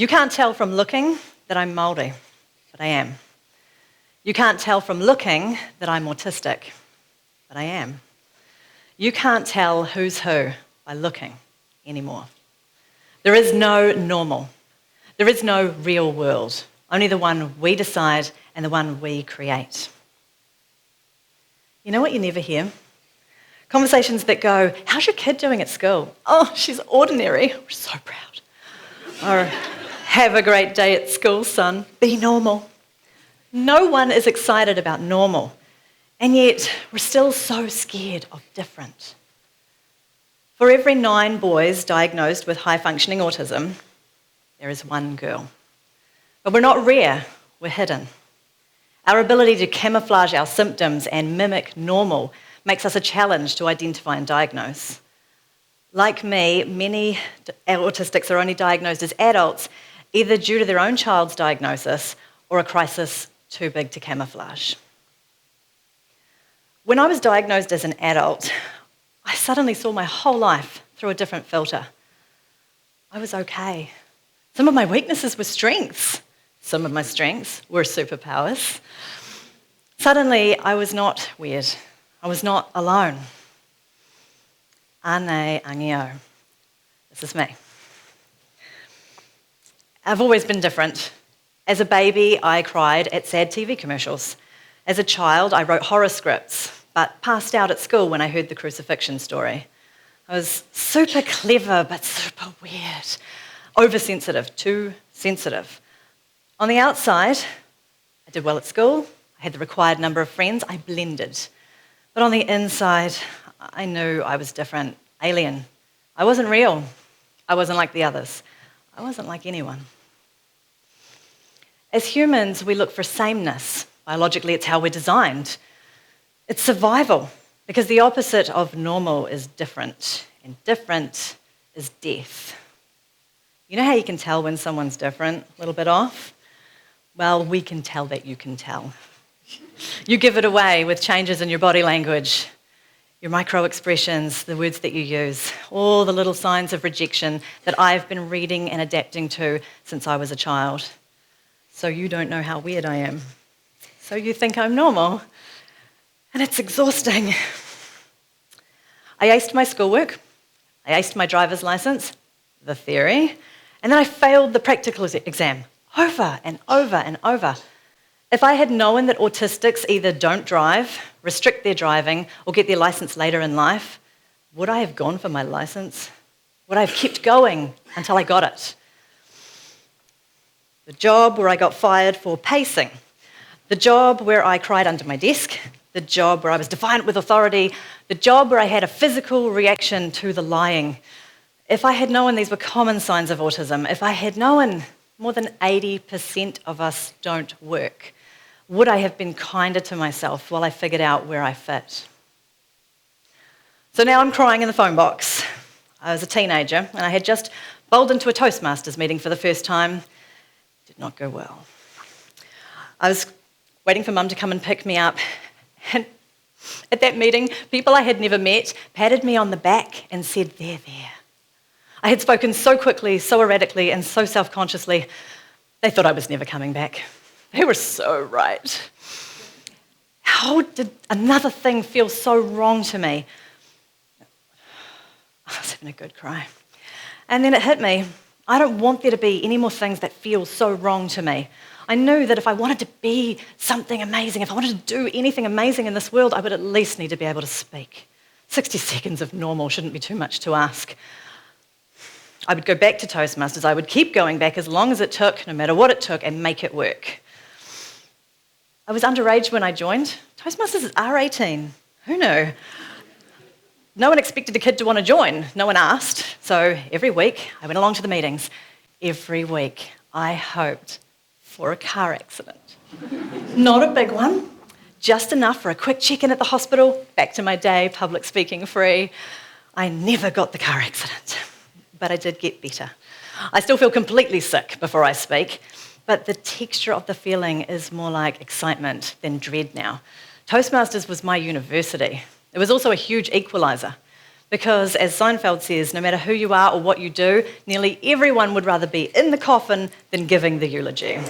You can't tell from looking that I'm Māori, but I am. You can't tell from looking that I'm autistic, but I am. You can't tell who's who by looking anymore. There is no normal. There is no real world, only the one we decide and the one we create. You know what you never hear? Conversations that go, how's your kid doing at school? Oh, she's ordinary. We're so proud. Or, have a great day at school, son. Be normal. No one is excited about normal, and yet we're still so scared of different. For every 9 boys diagnosed with high-functioning autism, there is 1 girl. But we're not rare, we're hidden. Our ability to camouflage our symptoms and mimic normal makes us a challenge to identify and diagnose. Like me, many autistics are only diagnosed as adults, either due to their own child's diagnosis or a crisis too big to camouflage. When I was diagnosed as an adult, I suddenly saw my whole life through a different filter. I was okay. Some of my weaknesses were strengths. Some of my strengths were superpowers. Suddenly, I was not weird. I was not alone. Ane angio. This is me. I've always been different. As a baby, I cried at sad TV commercials. As a child, I wrote horror scripts, but passed out at school when I heard the crucifixion story. I was super clever, but super weird. Oversensitive, too sensitive. On the outside, I did well at school. I had the required number of friends. I blended. But on the inside, I knew I was different, alien. I wasn't real. I wasn't like the others. I wasn't like anyone. As humans, we look for sameness. Biologically, it's how we're designed. It's survival, because the opposite of normal is different, and different is death. You know how you can tell when someone's different, a little bit off? Well, we can tell that you can tell. You give it away with changes in your body language, your micro-expressions, the words that you use, all the little signs of rejection that I've been reading and adapting to since I was a child. So you don't know how weird I am. So you think I'm normal. And it's exhausting. I aced my schoolwork, I aced my driver's license, the theory, and then I failed the practical exam over and over and over. If I had known that autistics either don't drive, restrict their driving, or get their license later in life, would I have gone for my license? Would I have kept going until I got it? The job where I got fired for pacing, the job where I cried under my desk, the job where I was defiant with authority, the job where I had a physical reaction to the lying. If I had known these were common signs of autism, if I had known more than 80% of us don't work, would I have been kinder to myself while I figured out where I fit? So now I'm crying in the phone box. I was a teenager and I had just bowled into a Toastmasters meeting for the first time. It did not go well. I was waiting for Mum to come and pick me up, and at that meeting, people I had never met patted me on the back and said, "There, there." I had spoken so quickly, so erratically, and so self-consciously, they thought I was never coming back. They were so right. How did another thing feel so wrong to me? I was having a good cry. And then it hit me. I don't want there to be any more things that feel so wrong to me. I knew that if I wanted to be something amazing, if I wanted to do anything amazing in this world, I would at least need to be able to speak. 60 seconds of normal shouldn't be too much to ask. I would go back to Toastmasters. I would keep going back as long as it took, no matter what it took, and make it work. I was underage when I joined. Toastmasters is R18. Who knew? No one expected a kid to want to join. No one asked. So every week, I went along to the meetings. Every week, I hoped for a car accident. Not a big one, just enough for a quick check-in at the hospital, back to my day, public speaking free. I never got the car accident, but I did get better. I still feel completely sick before I speak, but the texture of the feeling is more like excitement than dread now. Toastmasters was my university. It was also a huge equaliser. Because, as Seinfeld says, no matter who you are or what you do, nearly everyone would rather be in the coffin than giving the eulogy.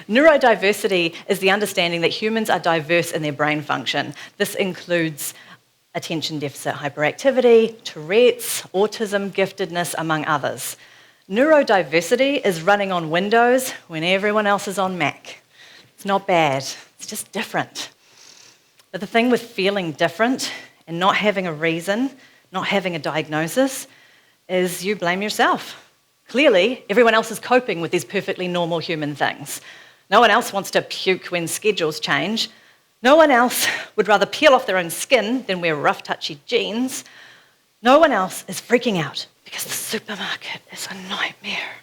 Neurodiversity is the understanding that humans are diverse in their brain function. This includes attention deficit hyperactivity, Tourette's, autism, giftedness, among others. Neurodiversity is running on Windows when everyone else is on Mac. It's not bad, it's just different. But the thing with feeling different and not having a reason, not having a diagnosis, is you blame yourself. Clearly, everyone else is coping with these perfectly normal human things. No one else wants to puke when schedules change. No one else would rather peel off their own skin than wear rough, touchy jeans. No one else is freaking out because the supermarket is a nightmare.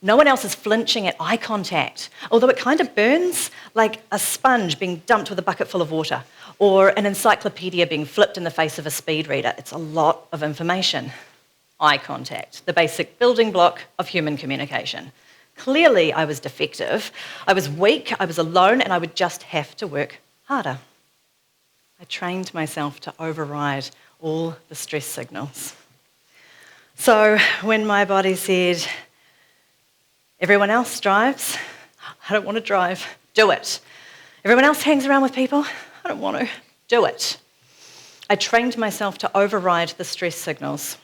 No one else is flinching at eye contact, although it kind of burns like a sponge being dumped with a bucket full of water, or an encyclopedia being flipped in the face of a speed reader. It's a lot of information. Eye contact, the basic building block of human communication. Clearly, I was defective, I was weak, I was alone, and I would just have to work harder. I trained myself to override all the stress signals. So when my body said, everyone else drives, I don't want to drive, do it. Everyone else hangs around with people, I don't want to, do it. I trained myself to override the stress signals,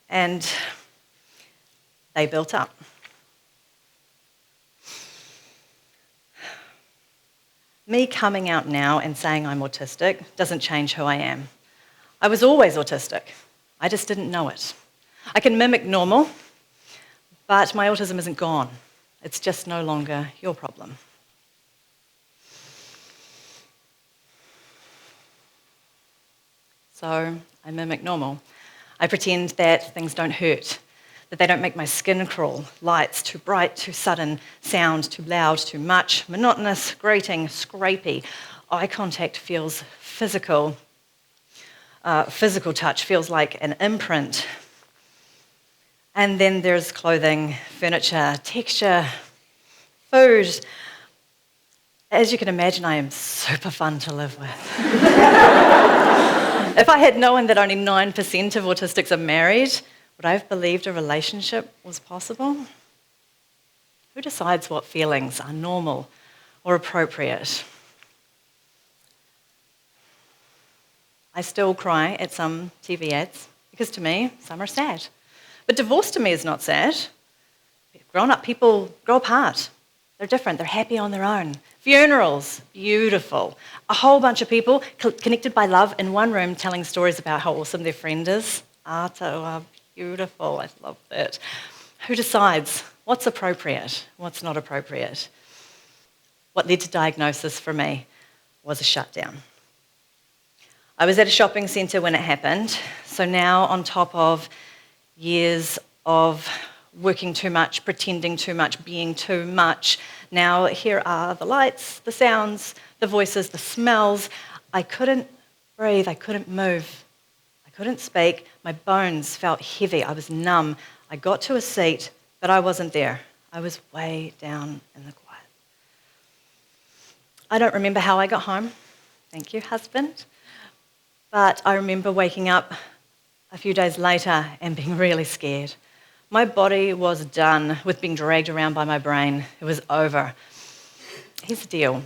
and they built up. Me coming out now and saying I'm autistic doesn't change who I am. I was always autistic. I just didn't know it. I can mimic normal, but my autism isn't gone. It's just no longer your problem. So I mimic normal. I pretend that things don't hurt, that they don't make my skin crawl. Lights too bright, too sudden, sound too loud, too much, monotonous, grating, scrapey. Eye contact feels physical. Physical touch feels like an imprint. And then there's clothing, furniture, texture, food. As you can imagine, I am super fun to live with. If I had known that only 9% of autistics are married, would I have believed a relationship was possible? Who decides what feelings are normal or appropriate? I still cry at some TV ads because to me, some are sad. But divorce to me is not sad. Grown-up people grow apart. They're different. They're happy on their own. Funerals, beautiful. A whole bunch of people connected by love in one room telling stories about how awesome their friend is. Aotearoa, beautiful. I love that. Who decides what's appropriate, what's not appropriate? What led to diagnosis for me was a shutdown. I was at a shopping centre when it happened, so now on top of years of working too much, pretending too much, being too much, now here are the lights, the sounds, the voices, the smells. I couldn't breathe, I couldn't move, I couldn't speak, my bones felt heavy, I was numb. I got to a seat, but I wasn't there. I was way down in the quiet. I don't remember how I got home. Thank you, husband. But I remember waking up a few days later and being really scared. My body was done with being dragged around by my brain. It was over. Here's the deal.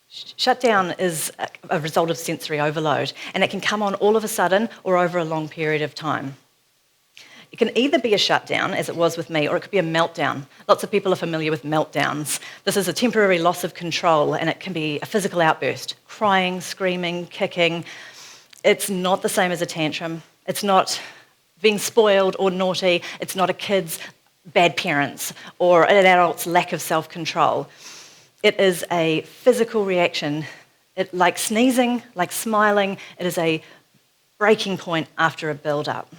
Shutdown is a result of sensory overload, and it can come on all of a sudden or over a long period of time. It can either be a shutdown, as it was with me, or it could be a meltdown. Lots of people are familiar with meltdowns. This is a temporary loss of control, and it can be a physical outburst, crying, screaming, kicking. It's not the same as a tantrum. It's not being spoiled or naughty. It's not a kid's bad parents or an adult's lack of self-control. It is a physical reaction. Like sneezing, like smiling, it is a breaking point after a build-up.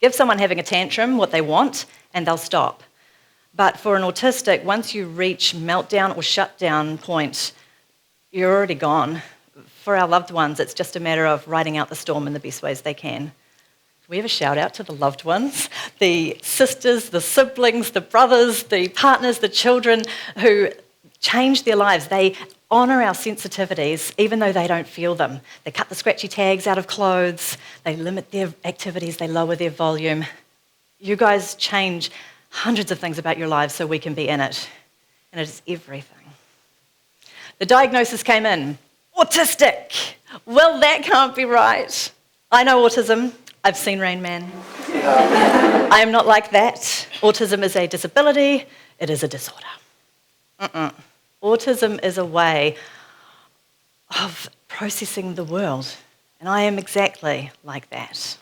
Give someone having a tantrum what they want and they'll stop. But for an autistic, once you reach meltdown or shutdown point, you're already gone. For our loved ones, it's just a matter of riding out the storm in the best ways they can. Can we have a shout out to the loved ones, the sisters, the siblings, the brothers, the partners, the children who changed their lives. They honour our sensitivities even though they don't feel them. They cut the scratchy tags out of clothes, they limit their activities, they lower their volume. You guys change hundreds of things about your lives so we can be in it. And it is everything. The diagnosis came in, autistic. Well, that can't be right. I know autism. I've seen Rain Man. I am not like that. Autism is a disability. It is a disorder. Autism is a way of processing the world, and I am exactly like that.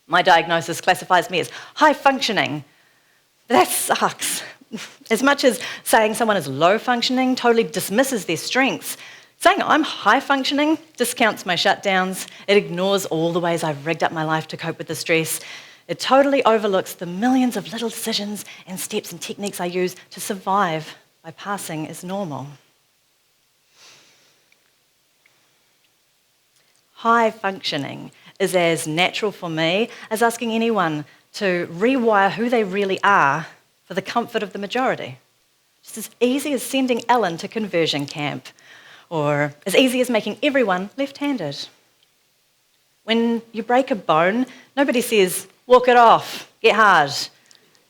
My diagnosis classifies me as high functioning. That sucks. As much as saying someone is low functioning totally dismisses their strengths, saying I'm high functioning discounts my shutdowns. It ignores all the ways I've rigged up my life to cope with the stress. It totally overlooks the millions of little decisions and steps and techniques I use to survive by passing as normal. High functioning is as natural for me as asking anyone to rewire who they really are for the comfort of the majority. Just as easy as sending Ellen to conversion camp, or as easy as making everyone left-handed. When you break a bone, nobody says, walk it off, get hard.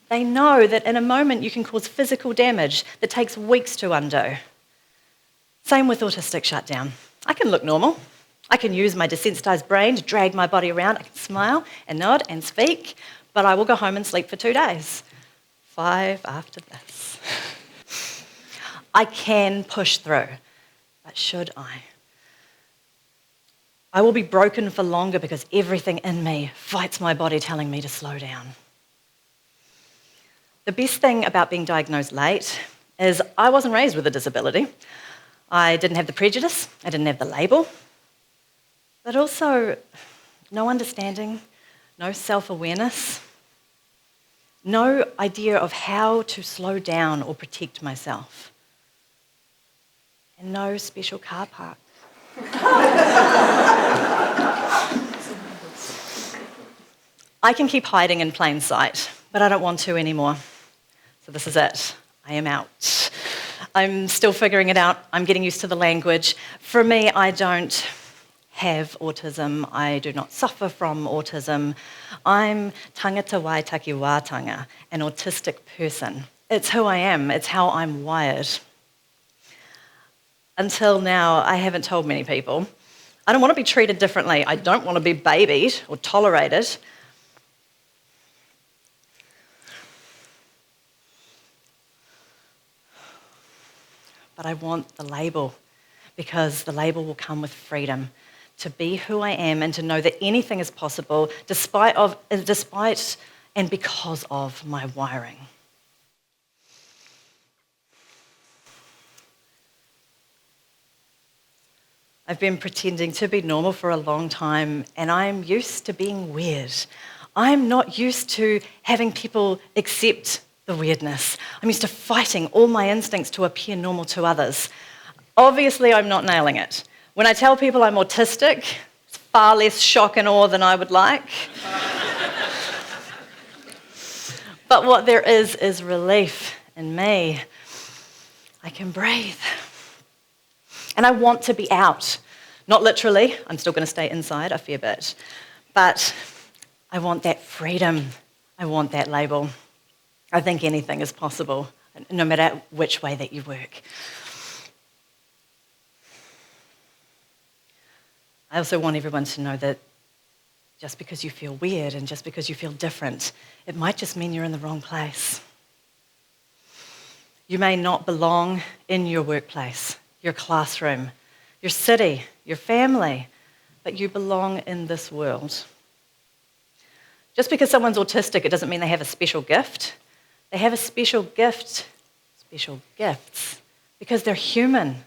They know that in a moment you can cause physical damage that takes weeks to undo. Same with Autistic Shutdown. I can look normal. I can use my desensitised brain to drag my body around. I can smile and nod and speak, but I will go home and sleep for 2 days. 5 after this. I can push through, but should I? I will be broken for longer because everything in me fights my body telling me to slow down. The best thing about being diagnosed late is I wasn't raised with a disability. I didn't have the prejudice, I didn't have the label, but also no understanding, no self-awareness, no idea of how to slow down or protect myself, and no special car park. I can keep hiding in plain sight, but I don't want to anymore. So this is it. I am out. I'm still figuring it out. I'm getting used to the language. For me, I don't have autism. I do not suffer from autism. I'm tangata waitaki wātanga, an autistic person. It's who I am. It's how I'm wired. Until now, I haven't told many people. I don't want to be treated differently. I don't want to be babied or tolerated. But I want the label, because the label will come with freedom to be who I am and to know that anything is possible despite and because of my wiring. I've been pretending to be normal for a long time, and I'm used to being weird. I'm not used to having people accept the weirdness. I'm used to fighting all my instincts to appear normal to others. Obviously, I'm not nailing it. When I tell people I'm autistic, it's far less shock and awe than I would like. But what there is relief in me. I can breathe. And I want to be out. Not literally, I'm still going to stay inside a fair bit. But I want that freedom. I want that label. I think anything is possible, no matter which way that you work. I also want everyone to know that just because you feel weird and just because you feel different, it might just mean you're in the wrong place. You may not belong in your workplace, your classroom, your city, your family, but you belong in this world. Just because someone's autistic, it doesn't mean they have a special gift. They have a special gift, special gifts, because they're human.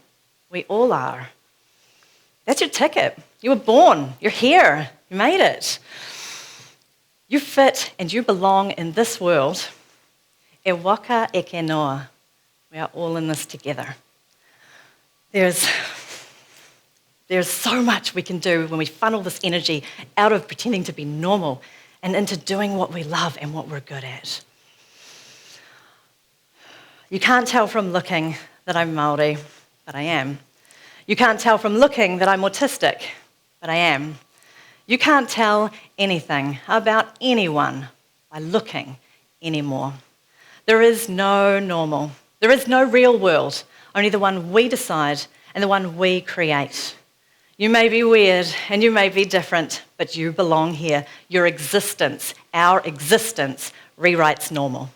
We all are. That's your ticket. You were born. You're here. You made it. You fit and you belong in this world. E waka e ke noa. We are all in this together. There's so much we can do when we funnel this energy out of pretending to be normal and into doing what we love and what we're good at. You can't tell from looking that I'm Māori, but I am. You can't tell from looking that I'm autistic, but I am. You can't tell anything about anyone by looking anymore. There is no normal. There is no real world, only the one we decide and the one we create. You may be weird and you may be different, but you belong here. Your existence, our existence, rewrites normal.